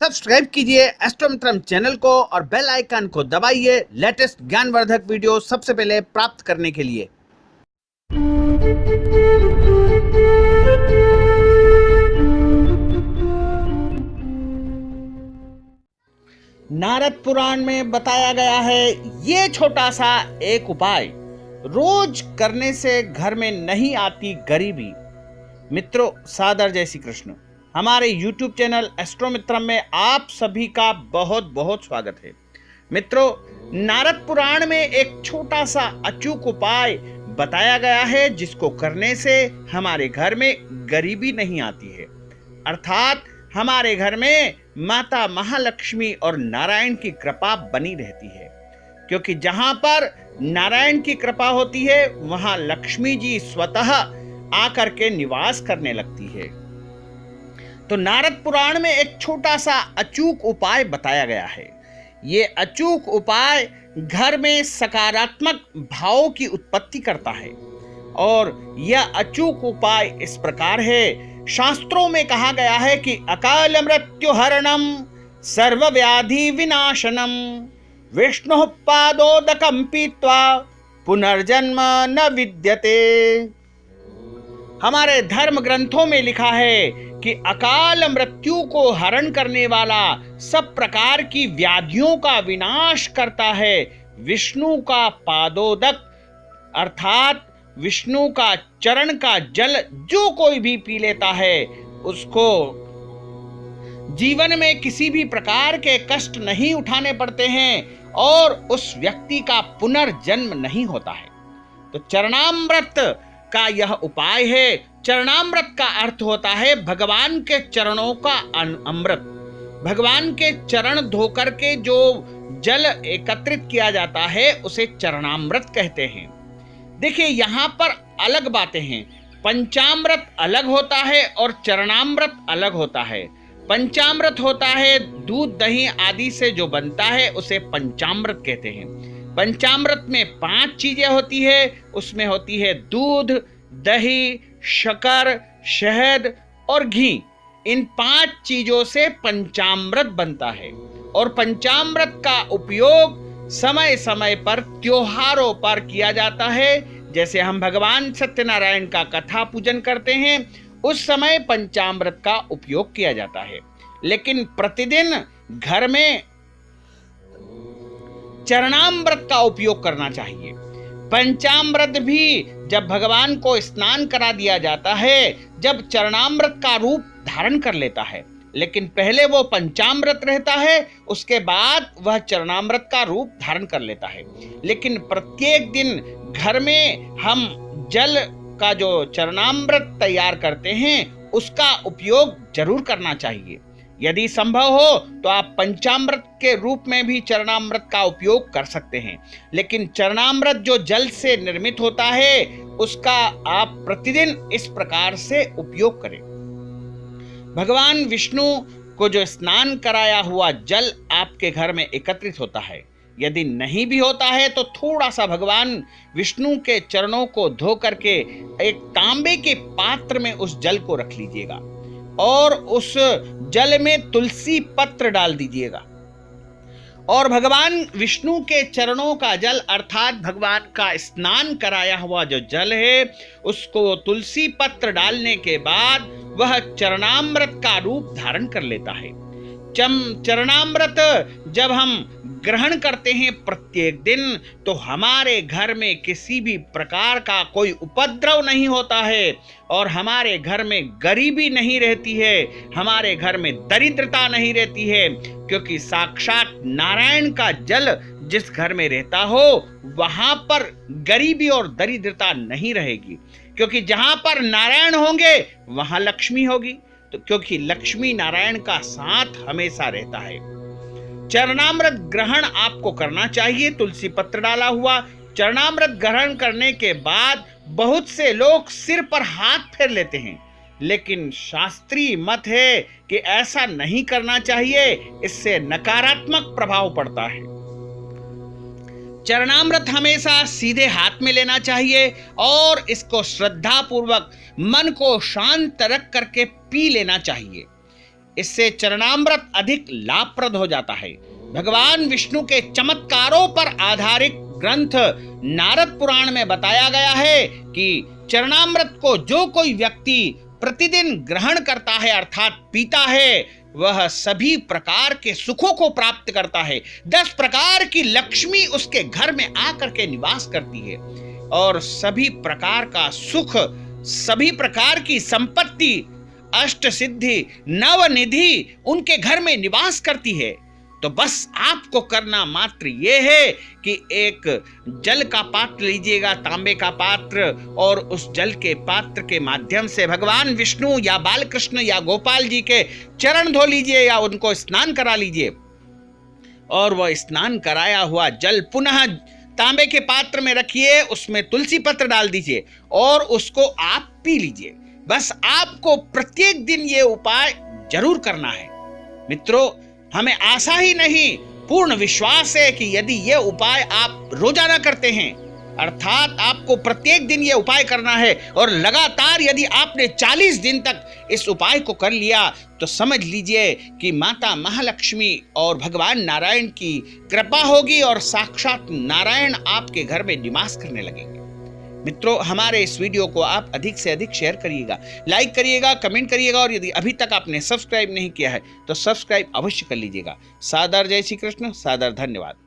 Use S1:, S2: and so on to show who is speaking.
S1: Subscribe कीजिए एस्ट्रोमित्रम channel को और बेल आइकन को दबाइए लेटेस्ट ज्ञानवर्धक वीडियो सबसे पहले प्राप्त करने के लिए। नारद पुराण में बताया गया है ये छोटा सा एक उपाय रोज करने से घर में नहीं आती गरीबी। मित्रों, सादर जय श्री कृष्ण। हमारे YouTube चैनल एस्ट्रोमित्रम में आप सभी का बहुत बहुत स्वागत है। मित्रों, नारद पुराण में एक छोटा सा अचूक उपाय बताया गया है जिसको करने से हमारे घर में गरीबी नहीं आती है, अर्थात हमारे घर में माता महालक्ष्मी और नारायण की कृपा बनी रहती है, क्योंकि जहां पर नारायण की कृपा होती है वहां लक्ष्मी जी स्वतः आकर के निवास करने लगती है। तो नारद पुराण में एक छोटा सा अचूक उपाय बताया गया है। ये अचूक उपाय घर में सकारात्मक भावों की उत्पत्ति करता है और यह अचूक उपाय इस प्रकार है। शास्त्रों में कहा गया है कि अकाल मृत्यु हरणम सर्व व्याधि विनाशनम विष्णु पादोदकम पीत्वा पुनर्जन्म न विद्यते। हमारे धर्म ग्रंथों में लिखा है कि अकाल मृत्यु को हरण करने वाला, सब प्रकार की व्याधियों का विनाश करता है विष्णु का पादोदक, अर्थात विष्णु का चरण का जल जो कोई भी पी लेता है उसको जीवन में किसी भी प्रकार के कष्ट नहीं उठाने पड़ते हैं और उस व्यक्ति का पुनर्जन्म नहीं होता है। तो चरणामृत का यह उपाय है। चरणामृत का अर्थ होता है भगवान के चरणों का अमृत। भगवान के चरण धोकर के जो जल एकत्रित किया जाता है उसे चरणामृत कहते हैं। देखिए, यहाँ पर अलग बातें हैं। पंचामृत अलग होता है और चरणामृत अलग होता है। पंचामृत होता है दूध दही आदि से जो बनता है उसे पंचामृत कहते हैं। पंचामृत में 5 चीजें होती है। उसमें होती है दूध, दही, शक्कर, शहद और घी। इन 5 चीजों से पंचामृत बनता है और पंचामृत का उपयोग समय समय पर त्योहारों पर किया जाता है। जैसे हम भगवान सत्यनारायण का कथा पूजन करते हैं उस समय पंचामृत का उपयोग किया जाता है, लेकिन प्रतिदिन घर में चरणामृत का उपयोग करना चाहिए। पंचामृत भी जब भगवान को स्नान करा दिया जाता है, जब चरणामृत का रूप धारण कर लेता है, लेकिन पहले वो पंचामृत रहता है, उसके बाद वह चरणामृत का रूप धारण कर लेता है। लेकिन प्रत्येक दिन घर में हम जल का जो चरणामृत तैयार करते हैं उसका उपयोग जरूर करना चाहिए। यदि संभव हो तो आप पंचामृत के रूप में भी चरणामृत का उपयोग कर सकते हैं, लेकिन चरणामृत जो जल से निर्मित होता है उसका आप प्रतिदिन इस प्रकार से उपयोग करें। भगवान विष्णु को जो स्नान कराया हुआ जल आपके घर में एकत्रित होता है, यदि नहीं भी होता है तो थोड़ा सा भगवान विष्णु के चरणों को धो करके एक तांबे के पात्र में उस जल को रख लीजिएगा और उस जल में तुलसी पत्र डाल दीजिएगा और भगवान विष्णु के चरणों का जल, अर्थात भगवान का स्नान कराया हुआ जो जल है उसको तुलसी पत्र डालने के बाद वह चरणामृत का रूप धारण कर लेता है। चरणामृत जब हम ग्रहण करते हैं प्रत्येक दिन तो हमारे घर में किसी भी प्रकार का कोई उपद्रव नहीं होता है और हमारे घर में गरीबी नहीं रहती है, हमारे घर में दरिद्रता नहीं रहती है, क्योंकि साक्षात नारायण का जल जिस घर में रहता हो वहां पर गरीबी और दरिद्रता नहीं रहेगी, क्योंकि जहां पर नारायण होंगे वहां लक्ष्मी होगी। तो क्योंकि लक्ष्मी नारायण का साथ हमेशा रहता है। चरणामृत ग्रहण आपको करना चाहिए। तुलसी पत्र डाला हुआ चरणामृत ग्रहण करने के बाद बहुत से लोग सिर पर हाथ फेर लेते हैं, लेकिन शास्त्रीय मत है कि ऐसा नहीं करना चाहिए, इससे नकारात्मक प्रभाव पड़ता है। चरणामृत हमेशा सीधे हाथ में लेना चाहिए और इसको श्रद्धा पूर्वक मन को शांत रख करके पी लेना चाहिए। इससे चरणामृत अधिक लाभप्रद हो जाता है। भगवान विष्णु के चमत्कारों पर आधारित ग्रंथ नारद पुराण में बताया गया है कि चरणामृत को जो कोई व्यक्ति प्रतिदिन ग्रहण करता है अर्थात पीता है, वह सभी प्रकार के सुखों को प्राप्त करता है। 10 प्रकार की लक्ष्मी उसके घर में आकर के निवास करती है और सभी प्रकार का सुख, सभी प्रकार की संपत्ति, अष्ट सिद्धि, नवनिधि उनके घर में निवास करती है। तो बस आपको करना मात्र ये है कि एक जल का पात्र लीजिएगा, तांबे का पात्र, और उस जल के पात्र के माध्यम से भगवान विष्णु या बालकृष्ण या गोपाल जी के चरण धो लीजिए या उनको स्नान करा लीजिए, और वह स्नान कराया हुआ जल पुनः तांबे के पात्र में रखिए, उसमें तुलसी पत्र डाल दीजिए और उसको आप पी लीजिए। बस आपको प्रत्येक दिन ये उपाय जरूर करना है। मित्रों, हमें आशा ही नहीं, पूर्ण विश्वास है कि यदि ये उपाय आप रोजाना करते हैं, अर्थात आपको प्रत्येक दिन ये उपाय करना है और लगातार यदि आपने 40 दिन तक इस उपाय को कर लिया, तो समझ लीजिए कि माता महालक्ष्मी और भगवान नारायण की कृपा होगी और साक्षात नारायण आपके घर में निवास करने लगेंगे। मित्रों, हमारे इस वीडियो को आप अधिक से अधिक शेयर करिएगा, लाइक करिएगा, कमेंट करिएगा, और यदि अभी तक आपने सब्सक्राइब नहीं किया है तो सब्सक्राइब अवश्य कर लीजिएगा। सादर जय श्री कृष्ण, सादर धन्यवाद।